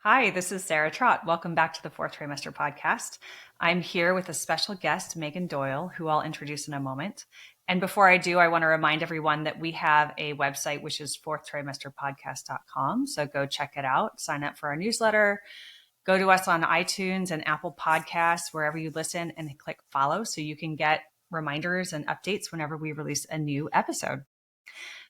Hi, this is Sarah Trott. Welcome back to the Fourth Trimester podcast. I'm here with a special guest, Meghan Doyle, who I'll introduce in a moment. And before I do, I want to remind everyone that we have a website, which is fourthtrimesterpodcast.com. So go check it out, sign up for our newsletter, go to us on iTunes and Apple Podcasts, wherever you listen, and click follow so you can get reminders and updates whenever we release a new episode.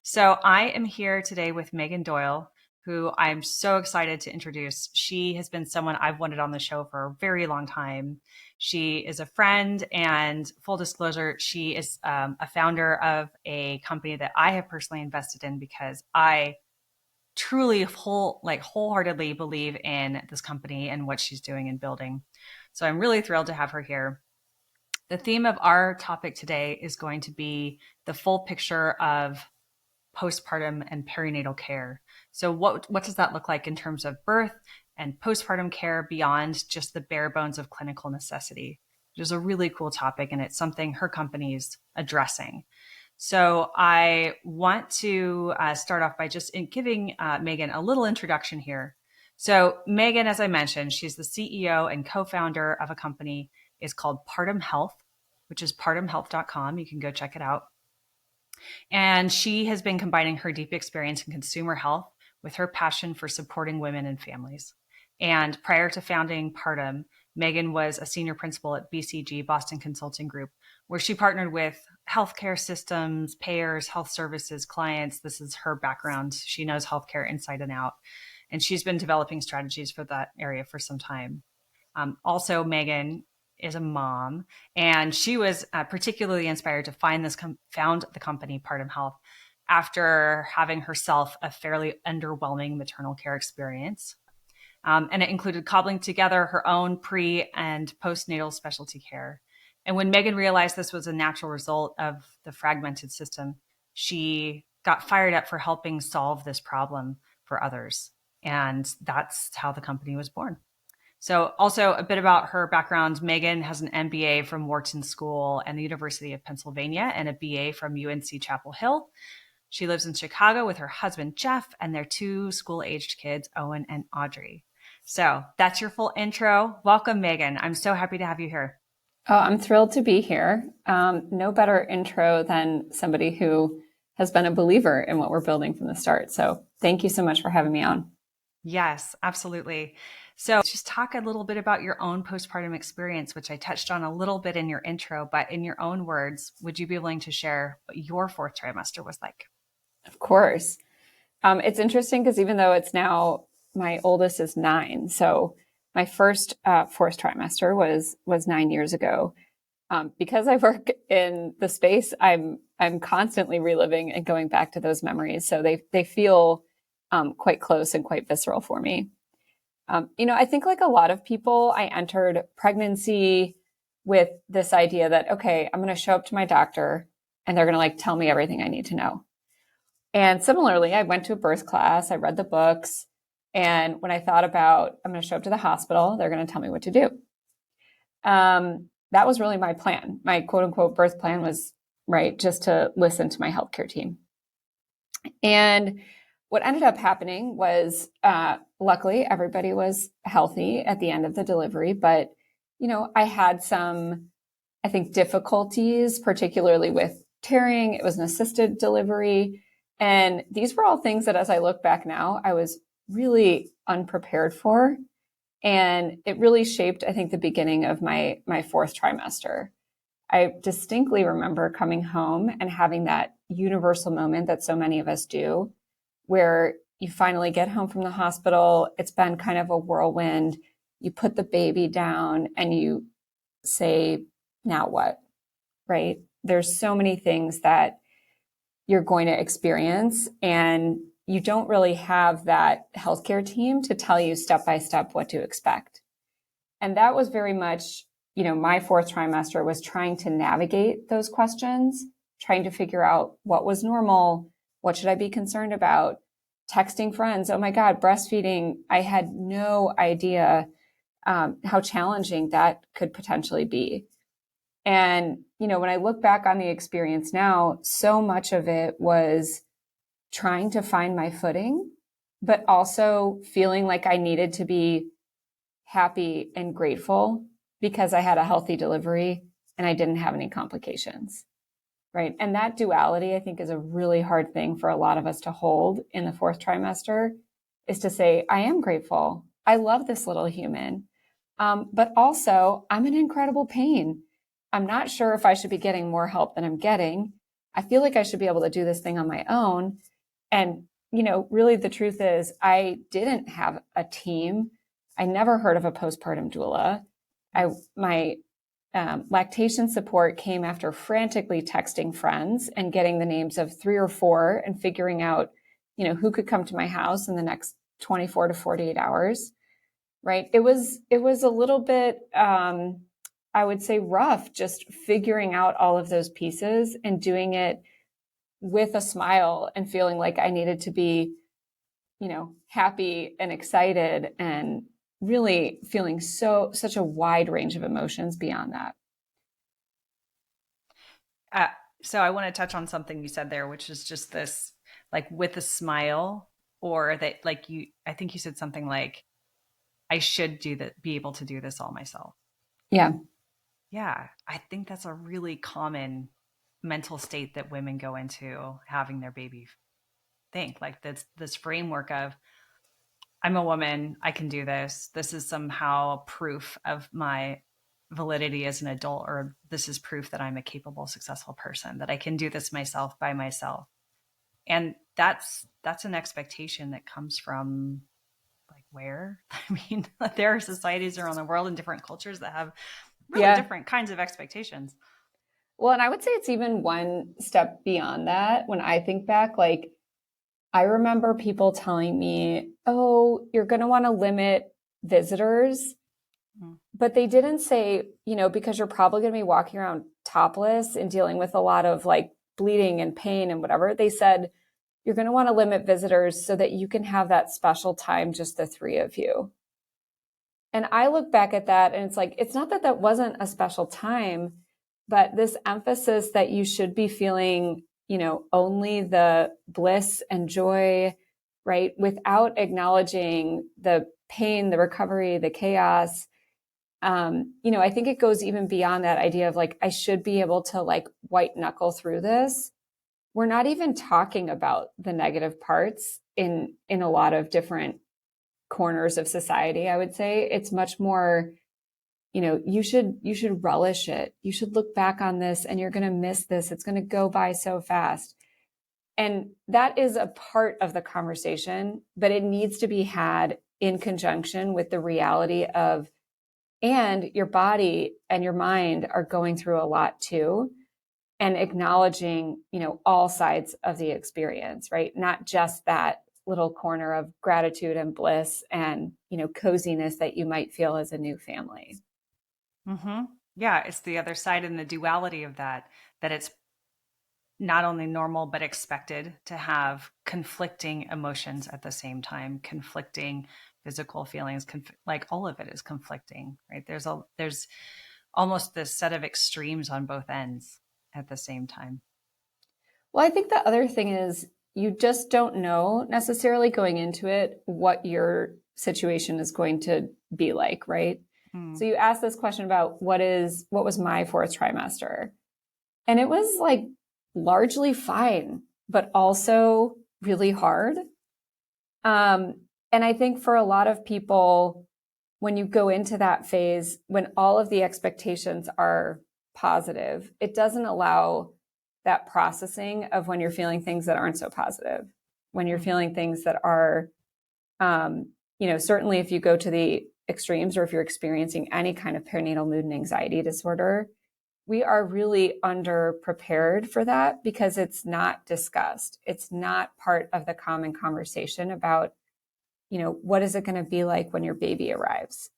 So I am here today with Meghan Doyle, who I'm so excited to introduce. She has been someone I've wanted on the show for a very long time. She is a friend, and full disclosure, she is a founder of a company that I have personally invested in because I truly wholeheartedly believe in this company and what she's doing and building. So I'm really thrilled to have her here. The theme of our topic today is going to be the full picture of postpartum and perinatal care. So what does that look like in terms of birth and postpartum care beyond just the bare bones of clinical necessity? Which is a really cool topic, and it's something her company is addressing. So I want to start off by just giving Meghan a little introduction here. So Meghan, as I mentioned, she's the CEO and co-founder of a company. It's called Partum Health, which is partumhealth.com. You can go check it out. And she has been combining her deep experience in consumer health with her passion for supporting women and families. And prior to founding Partum, Meghan was a senior principal at BCG, Boston Consulting Group, where she partnered with healthcare systems, payers, health services, clients. This is her background. She knows healthcare inside and out. And she's been developing strategies for that area for some time. Also, Meghan is a mom, and she was particularly inspired to found the company Partum Health after having herself a fairly underwhelming maternal care experience. And it included cobbling together her own pre and postnatal specialty care. And when Meghan realized this was a natural result of the fragmented system, she got fired up for helping solve this problem for others. And that's how the company was born. So also a bit about her background. Meghan has an MBA from Wharton School and the University of Pennsylvania and a BA from UNC Chapel Hill. She lives in Chicago with her husband, Jeff, and their two school-aged kids, Owen and Audrey. So that's your full intro. Welcome, Meghan. I'm so happy to have you here. Oh, I'm thrilled to be here. No better intro than somebody who has been a believer in what we're building from the start. So thank you so much for having me on. Yes, absolutely. So just talk a little bit about your own postpartum experience, which I touched on a little bit in your intro, but in your own words, would you be willing to share what your fourth trimester was like? Of course. It's interesting because even though it's now, my oldest is 9. So my first fourth trimester was 9 years ago. Because I work in the space, I'm constantly reliving and going back to those memories. So they feel quite close and quite visceral for me. I think like a lot of people, I entered pregnancy with this idea that, okay, I'm going to show up to my doctor and they're going to tell me everything I need to know. And similarly, I went to a birth class, I read the books. And when I thought about, I'm going to show up to the hospital, they're going to tell me what to do. That was really my plan. My quote unquote birth plan was just to listen to my healthcare team. And what ended up happening was, luckily, everybody was healthy at the end of the delivery. But, I had some, I think, difficulties, particularly with tearing. It was an assisted delivery. And these were all things that, as I look back now, I was really unprepared for. And it really shaped, I think, the beginning of my fourth trimester. I distinctly remember coming home and having that universal moment that so many of us do, where you finally get home from the hospital. It's been kind of a whirlwind. You put the baby down and you say, now what, right? There's so many things that you're going to experience, and you don't really have that healthcare team to tell you step by step what to expect. And that was very much, my fourth trimester was trying to navigate those questions, trying to figure out what was normal, what should I be concerned about, texting friends, oh my God, breastfeeding. I had no idea how challenging that could potentially be. And, when I look back on the experience now, so much of it was trying to find my footing, but also feeling like I needed to be happy and grateful because I had a healthy delivery and I didn't have any complications. Right. And that duality, I think, is a really hard thing for a lot of us to hold in the fourth trimester, is to say, I am grateful. I love this little human. But also, I'm in incredible pain. I'm not sure if I should be getting more help than I'm getting. I feel like I should be able to do this thing on my own. And, really the truth is I didn't have a team. I never heard of a postpartum doula. My lactation support came after frantically texting friends and getting the names of 3 or 4 and figuring out, who could come to my house in the next 24 to 48 hours. Right. It was a little bit, I would say, rough, just figuring out all of those pieces and doing it with a smile and feeling like I needed to be, happy and excited and really feeling such a wide range of emotions beyond that. So I want to touch on something you said there, which is just this, like, with a smile, or that, like, I think you said something like, I should be able to do this all myself. Yeah. Yeah. I think that's a really common mental state that women go into having their baby. Think like this framework of, I'm a woman, I can do this. This is somehow proof of my validity as an adult, or this is proof that I'm a capable, successful person, that I can do this myself by myself. And that's an expectation that comes from, like, where? I mean, there are societies around the world and different cultures that have really different kinds of expectations. Well, and I would say it's even one step beyond that. When I think back, like, I remember people telling me, oh, you're going to want to limit visitors. Mm-hmm. But they didn't say, because you're probably going to be walking around topless and dealing with a lot of like bleeding and pain and whatever. They said, you're going to want to limit visitors so that you can have that special time, just the 3 of you. And I look back at that and it's like, it's not that wasn't a special time, but this emphasis that you should be feeling, only the bliss and joy, right? Without acknowledging the pain, the recovery, the chaos. I think it goes even beyond that idea of like, I should be able to like white knuckle through this. We're not even talking about the negative parts in a lot of different corners of society. I would say it's much more, you should relish it. You should look back on this and you're going to miss this. It's going to go by so fast. And that is a part of the conversation, but it needs to be had in conjunction with the reality of, and your body and your mind are going through a lot too, and acknowledging, all sides of the experience, right? Not just that little corner of gratitude and bliss and, coziness that you might feel as a new family. Mm-hmm. Yeah. It's the other side and the duality of that it's not only normal, but expected to have conflicting emotions at the same time, conflicting physical feelings, like all of it is conflicting, right? There's almost this set of extremes on both ends at the same time. Well, I think the other thing is you just don't know necessarily going into it what your situation is going to be like, right? So you asked this question about what was my fourth trimester? And it was like largely fine, but also really hard. And I think for a lot of people, when you go into that phase, when all of the expectations are positive, it doesn't allow that processing of when you're feeling things that aren't so positive, when you're feeling things that are, certainly if you go to the extremes or if you're experiencing any kind of perinatal mood and anxiety disorder, we are really underprepared for that because it's not discussed. It's not part of the common conversation about, what is it going to be like when your baby arrives,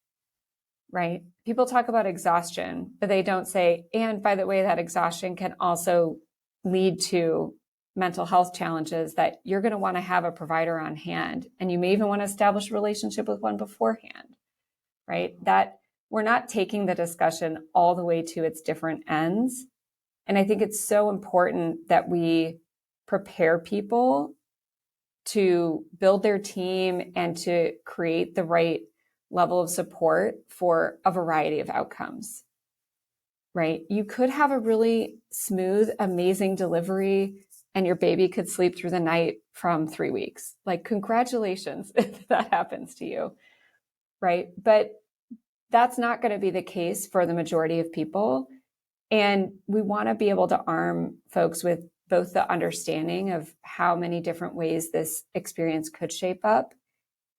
right? People talk about exhaustion, but they don't say, and by the way, that exhaustion can also lead to mental health challenges that you're going to want to have a provider on hand. And you may even want to establish a relationship with one beforehand, right? That we're not taking the discussion all the way to its different ends. And I think it's so important that we prepare people to build their team and to create the right level of support for a variety of outcomes, right? You could have a really smooth, amazing delivery and your baby could sleep through the night from 3 weeks. Like, congratulations if that happens to you, right? But that's not going to be the case for the majority of people. And we want to be able to arm folks with both the understanding of how many different ways this experience could shape up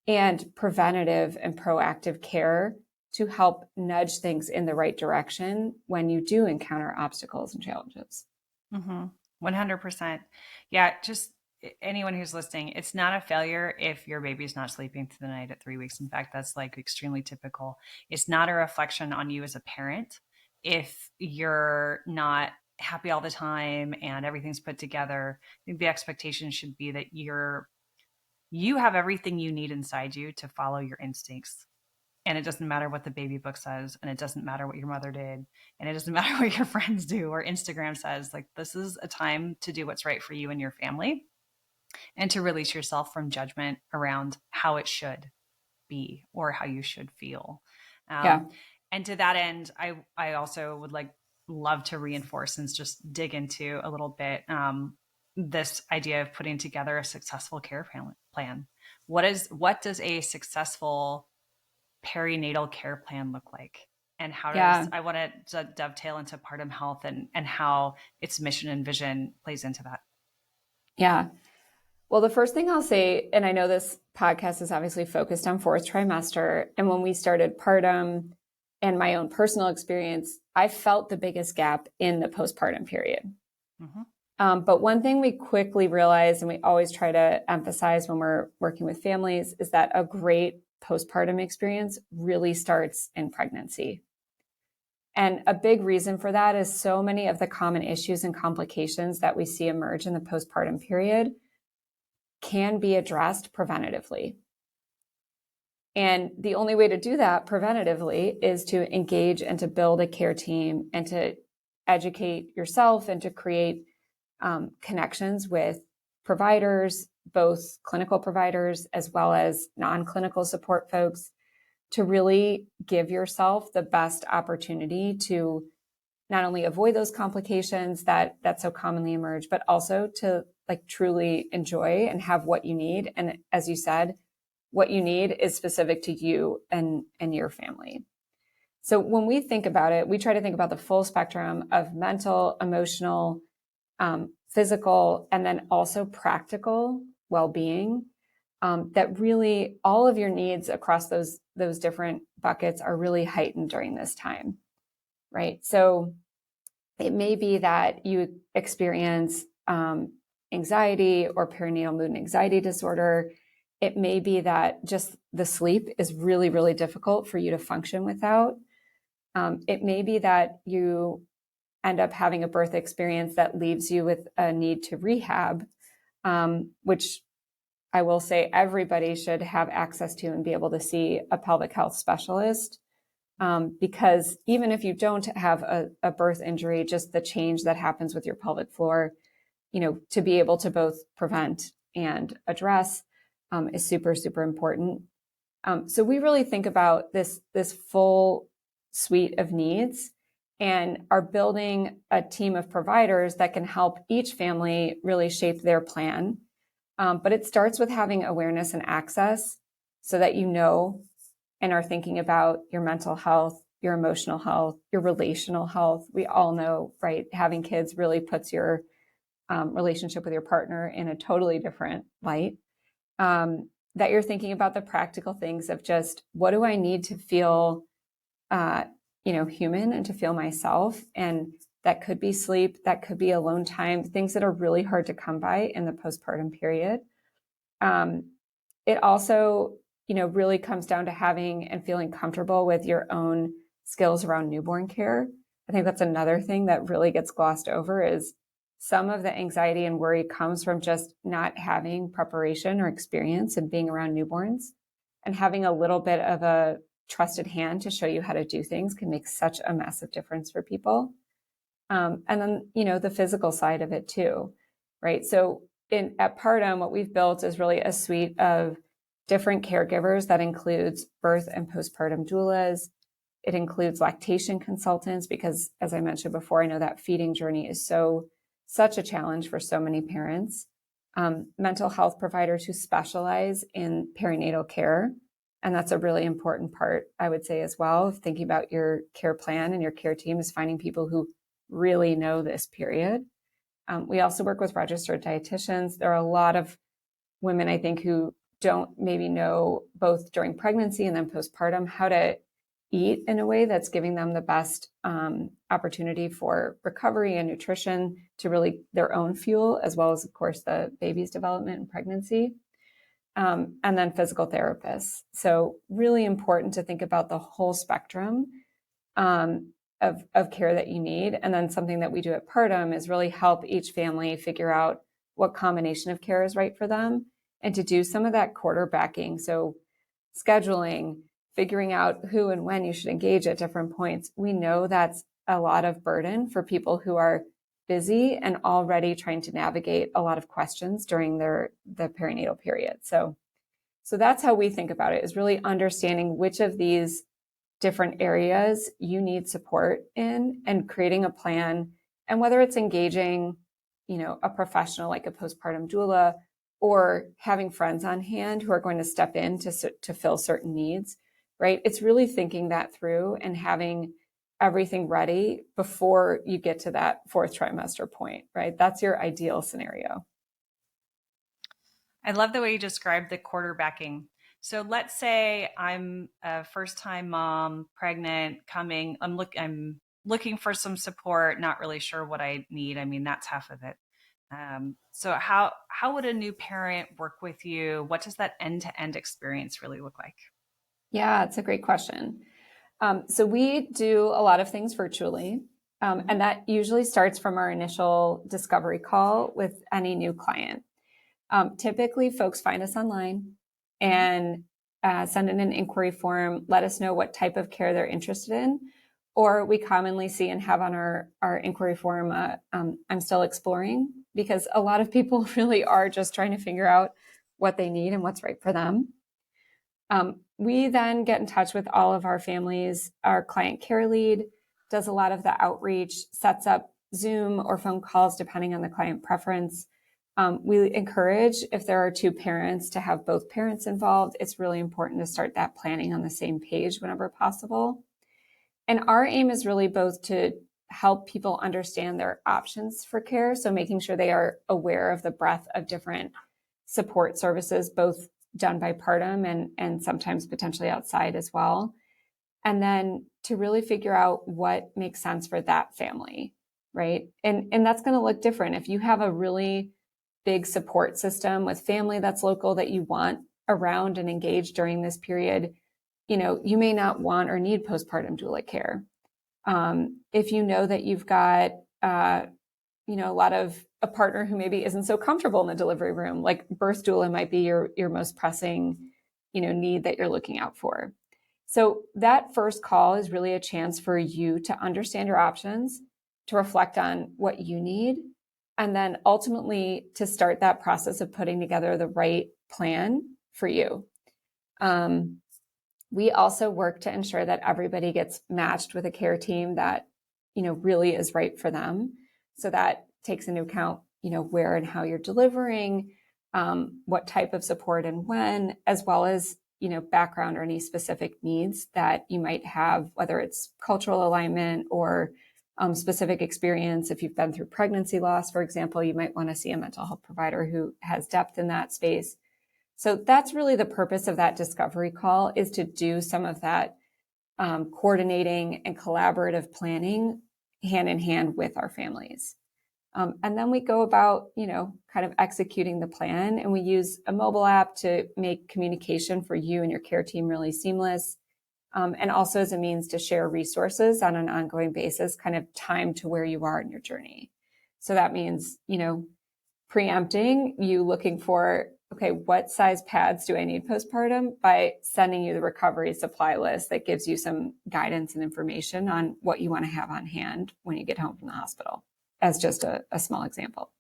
and preventative and proactive care to help nudge things in the right direction when you do encounter obstacles and challenges. 100%. Yeah, just anyone who's listening, it's not a failure if your baby's not sleeping through the night at 3 weeks. In fact, that's like extremely typical. It's not a reflection on you as a parent if you're not happy all the time and everything's put together. I think the expectation should be that you have everything you need inside you to follow your instincts. And it doesn't matter what the baby book says, and it doesn't matter what your mother did, and it doesn't matter what your friends do or Instagram says. Like, this is a time to do what's right for you and your family, and to release yourself from judgment around how it should be or how you should feel. Yeah. And to that end, I also would love to reinforce and just dig into a little bit this idea of putting together a successful care plan. What does a successful perinatal care plan look like? And how does, I want to dovetail into Partum Health and how its mission and vision plays into that. Yeah. Well, the first thing I'll say, and I know this podcast is obviously focused on fourth trimester, and when we started Partum and my own personal experience, I felt the biggest gap in the postpartum period. But one thing we quickly realized, and we always try to emphasize when we're working with families, is that a great postpartum experience really starts in pregnancy. And a big reason for that is so many of the common issues and complications that we see emerge in the postpartum period can be addressed preventatively. And the only way to do that preventatively is to engage and to build a care team and to educate yourself and to create connections with providers, both clinical providers as well as non-clinical support folks, to really give yourself the best opportunity to not only avoid those complications that so commonly emerge, but also to truly enjoy and have what you need. And as you said, what you need is specific to you and your family. So when we think about it, we try to think about the full spectrum of mental, emotional, physical, and then also practical well-being, that really all of your needs across those different buckets are really heightened during this time, right? So it may be that you experience anxiety or perinatal mood and anxiety disorder. It may be that just the sleep is really, really difficult for you to function without. It may be that you end up having a birth experience that leaves you with a need to rehab, which I will say everybody should have access to and be able to see a pelvic health specialist. Because even if you don't have a birth injury, just the change that happens with your pelvic floor, to be able to both prevent and address is super, super important. So we really think about this full suite of needs and are building a team of providers that can help each family really shape their plan. But it starts with having awareness and access so that you know and are thinking about your mental health, your emotional health, your relational health. We all know, right? Having kids really puts your relationship with your partner in a totally different light. That you're thinking about the practical things of just, what do I need to feel, human and to feel myself? And that could be sleep, that could be alone time, things that are really hard to come by in the postpartum period. It also, really comes down to having and feeling comfortable with your own skills around newborn care. I think that's another thing that really gets glossed over, is some of the anxiety and worry comes from just not having preparation or experience in being around newborns, and having a little bit of a trusted hand to show you how to do things can make such a massive difference for people. And then, the physical side of it too, right? So at Partum, what we've built is really a suite of different caregivers that includes birth and postpartum doulas. It includes lactation consultants because, as I mentioned before, I know that feeding journey is such a challenge for so many parents. Mental health providers who specialize in perinatal care. And that's a really important part, I would say, as well. Thinking about your care plan and your care team is finding people who really know this period. We also work with registered dietitians. There are a lot of women, I think, who don't maybe know both during pregnancy and then postpartum how to eat in a way that's giving them the best opportunity for recovery and nutrition to really their own fuel, as well as, of course, the baby's development and pregnancy. And then physical therapists. So really important to think about the whole spectrum of care that you need. And then something that we do at Partum is really help each family figure out what combination of care is right for them and to do some of that quarterbacking. So scheduling, figuring out who and when you should engage at different points. We know that's a lot of burden for people who are busy and already trying to navigate a lot of questions during the perinatal period. So that's how we think about it, is really understanding which of these different areas you need support in and creating a plan. And whether it's engaging, a professional like a postpartum doula or having friends on hand who are going to step in to fill certain needs, right? It's really thinking that through and having everything ready before you get to that fourth trimester point, right? That's your ideal scenario. I love the way you described the quarterbacking. So let's say I'm a first-time mom, pregnant, coming. I'm looking for some support, not really sure what I need. I mean, that's half of it. So how would a new parent work with you? What does that end-to-end experience really look like? Yeah, it's a great question. So we do a lot of things virtually, and that usually starts from our initial discovery call with any new client. Typically, folks find us online and send in an inquiry form, let us know what type of care they're interested in, or we commonly see and have on our inquiry form, I'm still exploring, because a lot of people really are just trying to figure out what they need and what's right for them. We then get in touch with all of our families. Our client care lead does a lot of the outreach, sets up Zoom or phone calls depending on the client preference. We encourage, if there are two parents, to have both parents involved. It's really important to start that planning on the same page whenever possible. And our aim is really both to help people understand their options for care, so making sure they are aware of the breadth of different support services, both done by Partum and sometimes potentially outside as well. And then to really figure out what makes sense for that family, right? And that's going to look different. If you have a really big support system with family that's local that you want around and engaged during this period, you may not want or need postpartum doula care. If you know that you've got, a partner who maybe isn't so comfortable in the delivery room, like birth doula might be your most pressing, need that you're looking out for. So that first call is really a chance for you to understand your options, to reflect on what you need, and then ultimately to start that process of putting together the right plan for you. We also work to ensure that everybody gets matched with a care team that, really is right for them. So that takes into account, where and how you're delivering, what type of support and when, as well as, background or any specific needs that you might have, whether it's cultural alignment or specific experience. If you've been through pregnancy loss, for example, you might want to see a mental health provider who has depth in that space. So that's really the purpose of that discovery call, is to do some of that coordinating and collaborative planning hand in hand with our families. And then we go about, kind of executing the plan, and we use a mobile app to make communication for you and your care team really seamless. And also as a means to share resources on an ongoing basis, kind of timed to where you are in your journey. So that means, preempting, you looking for, okay, what size pads do I need postpartum, by sending you the recovery supply list that gives you some guidance and information on what you want to have on hand when you get home from the hospital, as just a small example.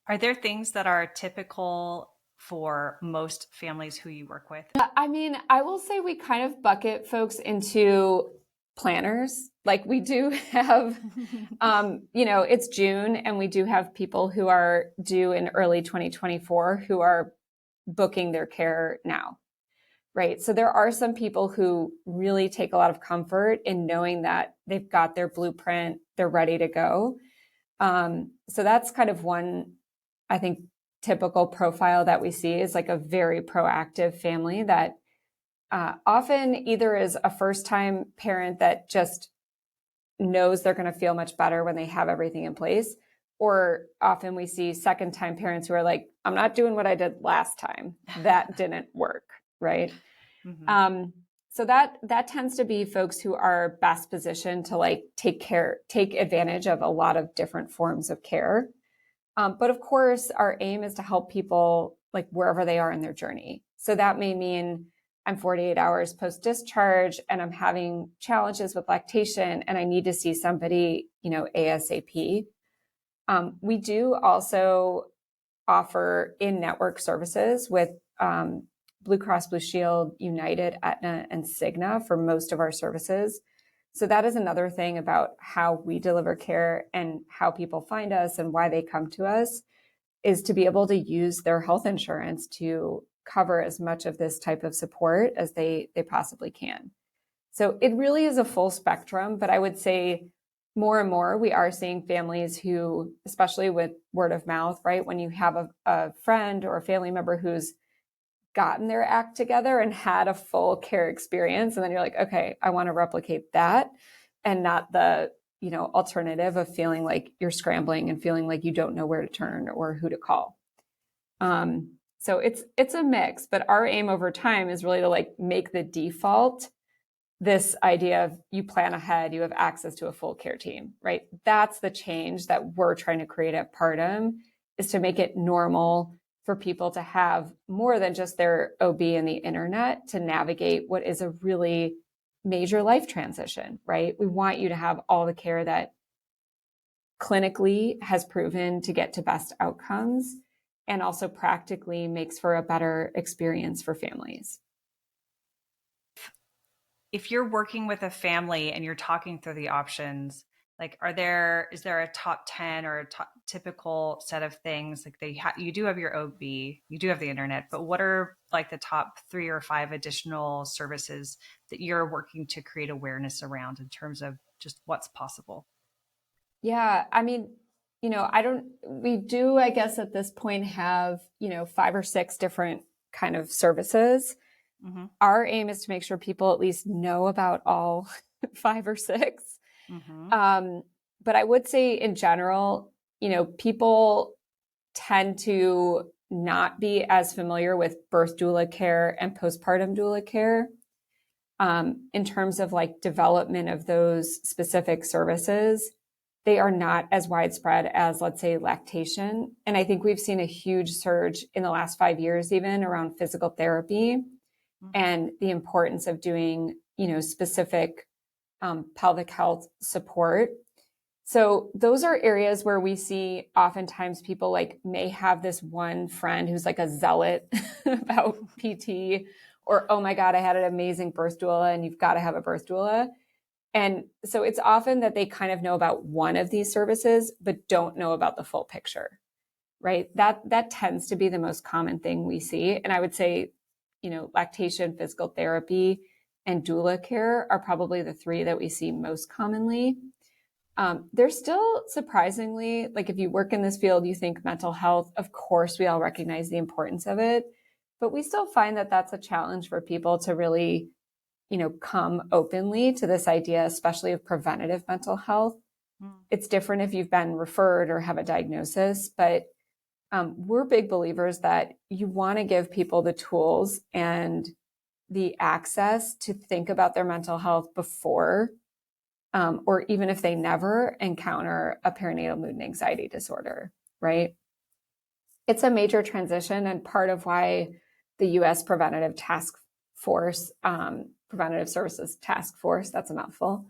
Are there things that are typical for most families who you work with? I mean, I will say we kind of bucket folks into planners. Like we do have, it's June and we do have people who are due in early 2024 who are booking their care now, right? So there are some people who really take a lot of comfort in knowing that they've got their blueprint, they're ready to go. So that's kind of one, I think, typical profile that we see is like a very proactive family that often either is a first-time parent that just knows they're going to feel much better when they have everything in place, or often we see second-time parents who are like, I'm not doing what I did last time. That didn't work, right? Mm-hmm. So that tends to be folks who are best positioned to like take advantage of a lot of different forms of care. But of course, our aim is to help people like wherever they are in their journey. So that may mean I'm 48 hours post-discharge and I'm having challenges with lactation and I need to see somebody, ASAP. We do also offer in-network services with Blue Cross Blue Shield, United, Aetna, and Cigna for most of our services. So that is another thing about how we deliver care and how people find us and why they come to us is to be able to use their health insurance to cover as much of this type of support as they possibly can. So it really is a full spectrum, but I would say more and more we are seeing families who, especially with word of mouth, right? When you have a friend or a family member who's gotten their act together and had a full care experience. And then you're like, okay, I want to replicate that and not the, alternative of feeling like you're scrambling and feeling like you don't know where to turn or who to call. So it's a mix, but our aim over time is really to like make the default this idea of you plan ahead, you have access to a full care team, right? That's the change that we're trying to create at Partum is to make it normal for people to have more than just their OB and the internet to navigate what is a really major life transition, right? We want you to have all the care that clinically has proven to get to best outcomes and also practically makes for a better experience for families. If you're working with a family and you're talking through the options, like, is there a top 10 or a typical set of things? Like you do have your OB, you do have the internet, but what are like the top 3 or 5 additional services that you're working to create awareness around in terms of just what's possible? Yeah. I mean, we do, I guess at this point have, 5 or 6 different kind of services. Mm-hmm. Our aim is to make sure people at least know about all 5 or 6. Mm-hmm. But I would say in general, people tend to not be as familiar with birth doula care and postpartum doula care in terms of like development of those specific services. They are not as widespread as, let's say, lactation. And I think we've seen a huge surge in the last 5 years, even around physical therapy mm-hmm. and the importance of doing, specific pelvic health support. So those are areas where we see oftentimes people like may have this one friend who's like a zealot about PT or, oh my God, I had an amazing birth doula and you've got to have a birth doula. And so it's often that they kind of know about one of these services, but don't know about the full picture, right? That tends to be the most common thing we see. And I would say, lactation, physical therapy, and doula care are probably the 3 that we see most commonly. There's still surprisingly, like if you work in this field, you think mental health, of course, we all recognize the importance of it, but we still find that that's a challenge for people to really, come openly to this idea, especially of preventative mental health. It's different if you've been referred or have a diagnosis, but we're big believers that you want to give people the tools and the access to think about their mental health before, or even if they never encounter a perinatal mood and anxiety disorder, right? It's a major transition and part of why the U.S. Preventative Services Task Force, that's a mouthful,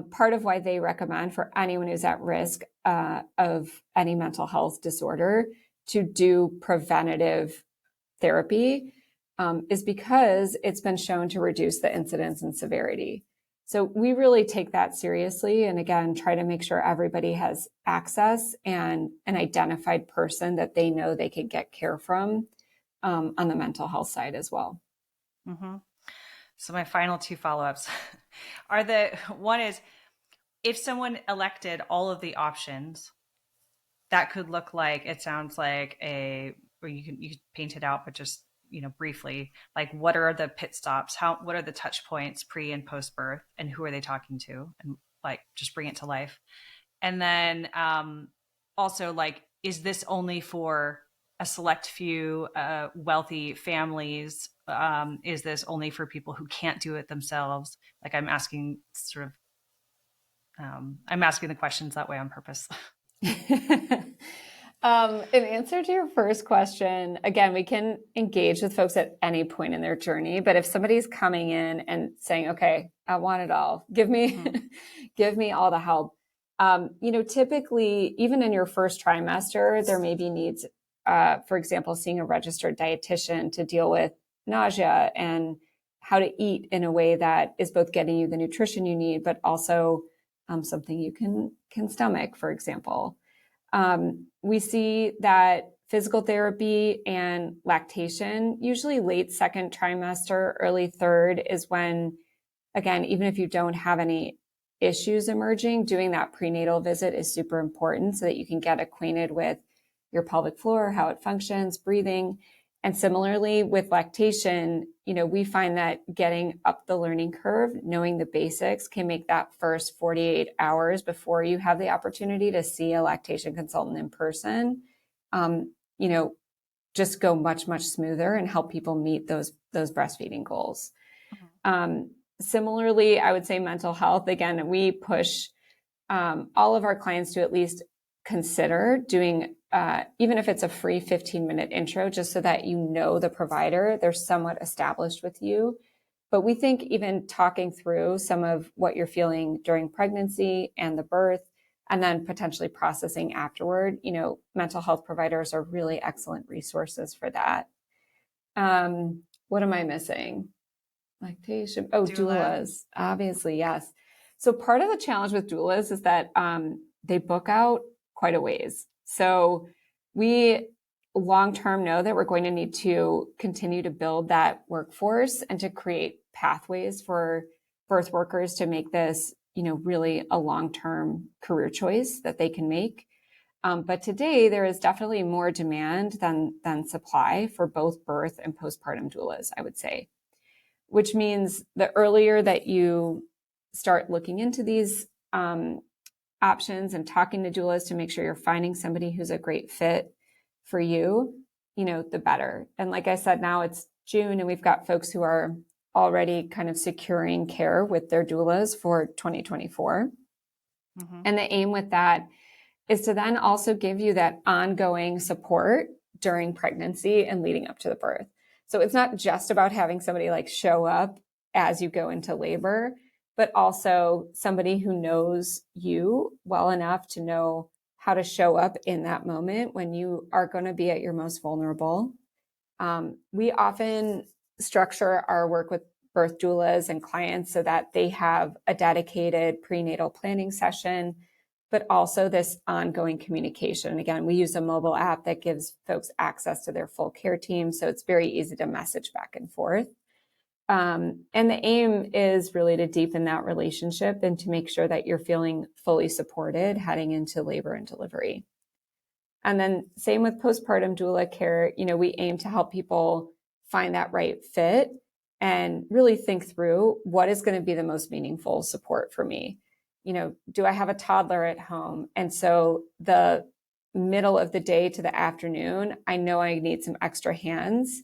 part of why they recommend for anyone who's at risk of any mental health disorder to do preventative therapy is because it's been shown to reduce the incidence and severity. So we really take that seriously. And again, try to make sure everybody has access and an identified person that they know they could get care from on the mental health side as well. Mm-hmm. So my final two follow-ups one is, if someone elected all of the options, that could look like, it sounds like or you can paint it out, but just, briefly, like, what are the pit stops? What are the touch points pre and post birth, and who are they talking to? And like, just bring it to life. And then also, like, is this only for a select few wealthy families? Is this only for people who can't do it themselves? Like, I'm asking I'm asking the questions that way on purpose. In answer to your first question, again, we can engage with folks at any point in their journey. But if somebody's coming in and saying, okay, I want it all, give me, give me all the help. Typically, even in your first trimester, there may be needs, for example, seeing a registered dietitian to deal with nausea and how to eat in a way that is both getting you the nutrition you need, but also something you can stomach, for example. We see that physical therapy and lactation, usually late second trimester, early third, is when, again, even if you don't have any issues emerging, doing that prenatal visit is super important so that you can get acquainted with your pelvic floor, how it functions, breathing. And similarly with lactation, we find that getting up the learning curve, knowing the basics, can make that first 48 hours before you have the opportunity to see a lactation consultant in person, just go much, much smoother and help people meet those breastfeeding goals. Mm-hmm. Similarly, I would say mental health. Again, we push all of our clients to at least consider doing, even if it's a free 15-minute intro, just so that the provider, they're somewhat established with you. But we think even talking through some of what you're feeling during pregnancy and the birth, and then potentially processing afterward, mental health providers are really excellent resources for that. What am I missing? Lactation. Oh, doulas. Obviously, yes. So part of the challenge with doulas is that they book out quite a ways. So we long-term know that we're going to need to continue to build that workforce and to create pathways for birth workers to make this, really a long-term career choice that they can make. But today there is definitely more demand than supply for both birth and postpartum doulas, I would say, which means the earlier that you start looking into these options and talking to doulas to make sure you're finding somebody who's a great fit for you, the better. And like I said, now it's June and we've got folks who are already kind of securing care with their doulas for 2024. Mm-hmm. And the aim with that is to then also give you that ongoing support during pregnancy and leading up to the birth. So it's not just about having somebody like show up as you go into labor, but also somebody who knows you well enough to know how to show up in that moment when you are going to be at your most vulnerable. We often structure our work with birth doulas and clients so that they have a dedicated prenatal planning session, but also this ongoing communication. Again, we use a mobile app that gives folks access to their full care team, so it's very easy to message back and forth. And the aim is really to deepen that relationship and to make sure that you're feeling fully supported heading into labor and delivery. And then same with postpartum doula care, we aim to help people find that right fit and really think through what is going to be the most meaningful support for me. Do I have a toddler at home? And so the middle of the day to the afternoon, I know I need some extra hands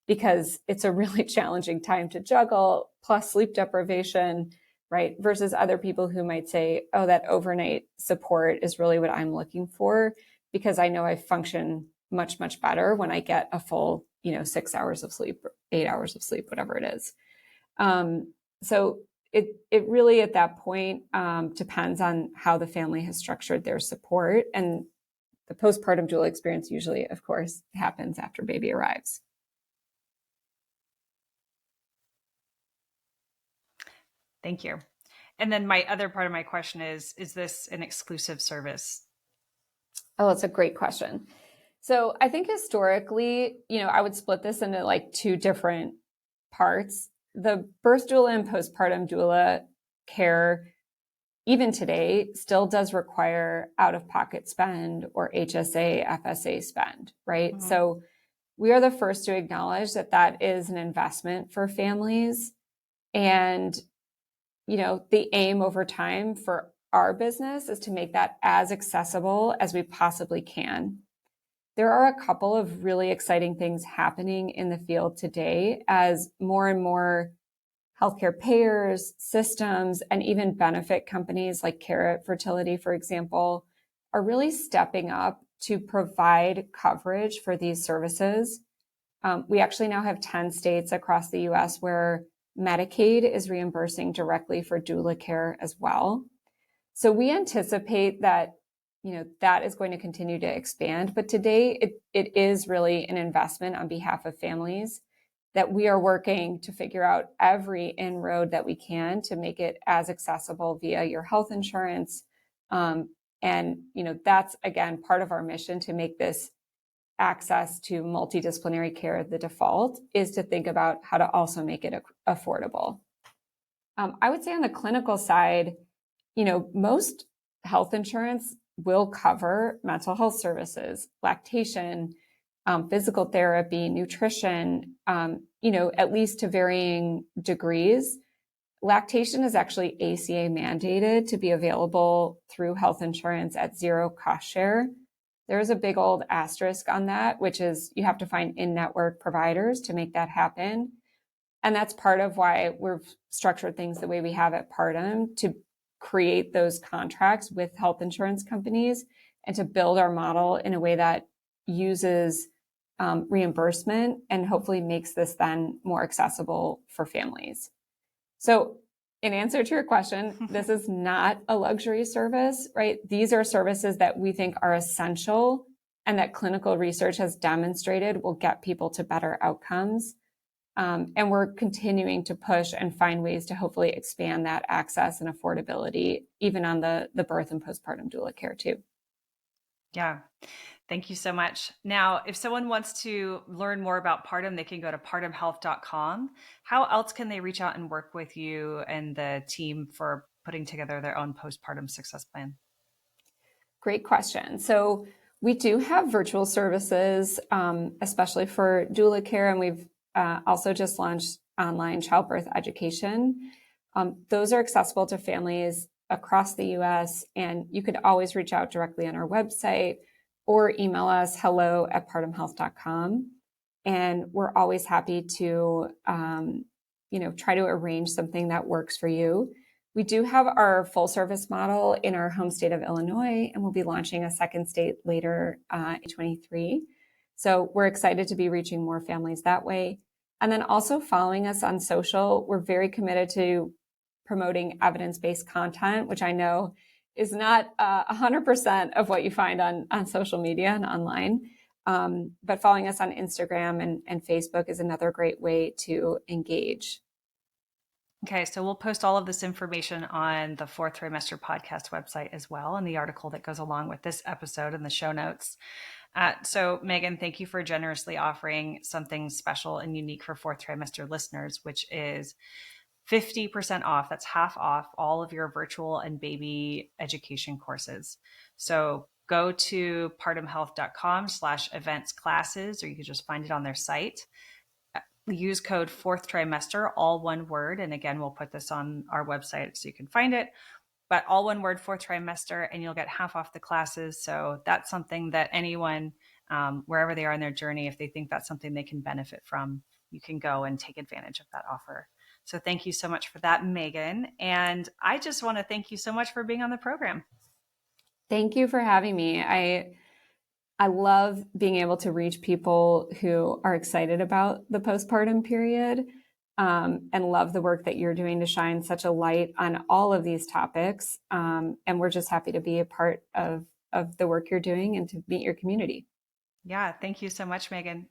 because it's a really challenging time to juggle, plus sleep deprivation, right? Versus other people who might say, oh, that overnight support is really what I'm looking for because I know I function much, much better when I get a full, 6 hours of sleep, 8 hours of sleep, whatever it is. So it really at that point depends on how the family has structured their support. And the postpartum doula experience usually, of course, happens after baby arrives. Thank you. And then my other part of my question is this an exclusive service? Oh, that's a great question. So I think historically, I would split this into like two different parts. The birth doula and postpartum doula care, even today, still does require out-of-pocket spend or HSA, FSA spend, right? Mm-hmm. So we are the first to acknowledge that that is an investment for families. And, the aim over time for our business is to make that as accessible as we possibly can. There are a couple of really exciting things happening in the field today as more and more healthcare payers, systems, and even benefit companies like Carrot Fertility, for example, are really stepping up to provide coverage for these services. We actually now have 10 states across the US where Medicaid is reimbursing directly for doula care as well. So we anticipate that that is going to continue to expand. But today it is really an investment on behalf of families that we are working to figure out every inroad that we can to make it as accessible via your health insurance. And that's, again, part of our mission to make this access to multidisciplinary care the default, is to think about how to also make it affordable. I would say on the clinical side, most health insurance will cover mental health services, lactation, physical therapy, nutrition, at least to varying degrees. Lactation is actually ACA mandated to be available through health insurance at zero cost share. There's a big old asterisk on that, which is you have to find in-network providers to make that happen. And that's part of why we've structured things the way we have at Partum, to create those contracts with health insurance companies and to build our model in a way that uses reimbursement and hopefully makes this then more accessible for families. So in answer to your question, this is not a luxury service, right? These are services that we think are essential and that clinical research has demonstrated will get people to better outcomes. And we're continuing to push and find ways to hopefully expand that access and affordability, even on the birth and postpartum doula care too. Yeah. Thank you so much. Now, if someone wants to learn more about Partum, they can go to partumhealth.com. How else can they reach out and work with you and the team for putting together their own postpartum success plan? Great question. So we do have virtual services, especially for doula care, and we've also just launched online childbirth education. Those are accessible to families across the US, and you could always reach out directly on our website or email us hello@partumhealth.com. And we're always happy to, try to arrange something that works for you. We do have our full service model in our home state of Illinois, and we'll be launching a second state later in 2023. So we're excited to be reaching more families that way. And then also following us on social. We're very committed to promoting evidence-based content, which I know is not 100% of what you find on social media and online. But following us on Instagram and Facebook is another great way to engage. Okay, so we'll post all of this information on the Fourth Trimester podcast website as well, and the article that goes along with this episode and the show notes. So Meghan, thank you for generously offering something special and unique for Fourth Trimester listeners, which is 50% off. That's half off all of your virtual and baby education courses. So go to partumhealth.com/events classes, or you can just find it on their site. Use code Fourth Trimester, all one word. And again, we'll put this on our website so you can find it, but all one word, Fourth Trimester, and you'll get half off the classes. So that's something that anyone, wherever they are in their journey, if they think that's something they can benefit from, you can go and take advantage of that offer. So thank you so much for that, Meghan. And I just want to thank you so much for being on the program. Thank you for having me. I love being able to reach people who are excited about the postpartum period. and love the work that you're doing to shine such a light on all of these topics. And we're just happy to be a part of the work you're doing and to meet your community. Yeah, thank you so much, Meghan.